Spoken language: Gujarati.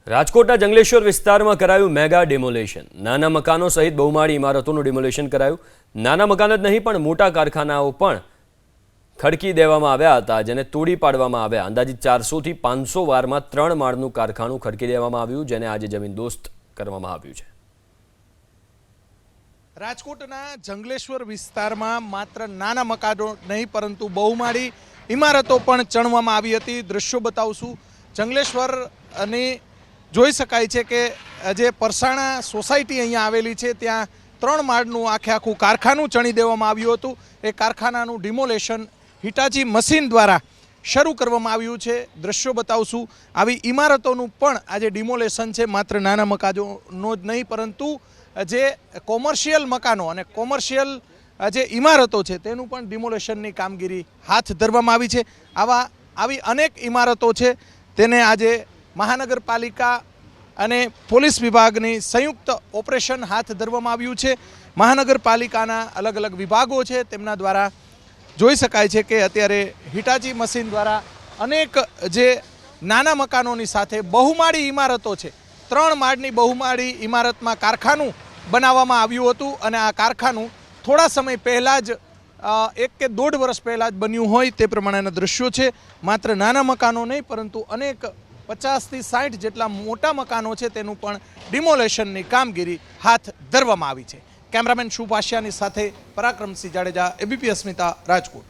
રાજકોટના જંગલેશ્વર વિસ્તારમાં કરાયું મેગા ડિમોલેશન। નાના મકાનો સહિત બહુમાળી ઇમારતોનું ડિમોલેશન કરાયું। નાના મકાન જ નહીં પણ મોટા કારખાનાઓ પણ ખડકી દેવામાં આવ્યા હતા, જેને તોડી પાડવામાં આવ્યા। અંદાજિત 400 થી 500 વારમાં 3 માળનું કારખાનું ખડકી દેવામાં આવ્યું, જેને આજે જમીનદોસ્ત કરવામાં આવ્યું છે। રાજકોટના જંગલેશ્વર વિસ્તારમાં માત્ર નાના મકાનો નહીં પરંતુ બહુમાળી ઇમારતો પણ ચણવામાં આવી હતી। દ્રશ્યો બતાવશું। જંગલેશ્વર અને જોઈ શકાય છે કે જે પરસાણા સોસાયટી અહીંયા આવેલી છે ત્યાં 3 માળનું આખું કારખાનું ચણી દેવામાં આવ્યું હતું। એ કારખાનાનું ડિમોલેશન હિટાચી મશીન દ્વારા શરૂ કરવામાં આવ્યું છે। દ્રશ્યો બતાવશું। આવી ઇમારતોનું પણ આજે ડિમોલેશન છે, માત્ર નાના મકાનોનો જ નહીં પરંતુ જે કોમર્શિયલ મકાનો અને કોમર્શિયલ જે ઇમારતો છે તેનું પણ ડિમોલેશનની કામગીરી હાથ ધરવામાં આવી છે। આવી અનેક ઇમારતો છે તેને આજે મહાનગરપાલિકા અને પોલીસ વિભાગની સંયુક્ત ઓપરેશન હાથ ધરવામાં આવ્યું છે। મહાનગરપાલિકાના અલગ અલગ વિભાગો છે તેમના દ્વારા જોઈ શકાય છે કે અત્યારે હિટાચી મશીન દ્વારા અનેક જે નાના મકાનોની સાથે બહુમાળી ઇમારતો છે, 3 માળની બહુમાળી ઇમારતમાં કારખાનું બનાવવામાં આવ્યું હતું અને આ કારખાનું થોડા સમય પહેલાં જ 1 કે 1.5 વર્ષ પહેલાં જ બન્યું હોય તે પ્રમાણેના દ્રશ્યો છે। માત્ર નાના મકાનો નહીં પરંતુ અનેક 50 થી 60 જેટલા મોટા મકાનો છે તેનું પણ ડિમોલેશનની કામગીરી હાથ ધરવામાં આવી છે। કેમેરામેન શુભાશિયાની સાથે પરાક્રમસિંહ જાડેજા, એબીપી અસ્મિતા, રાજકોટ।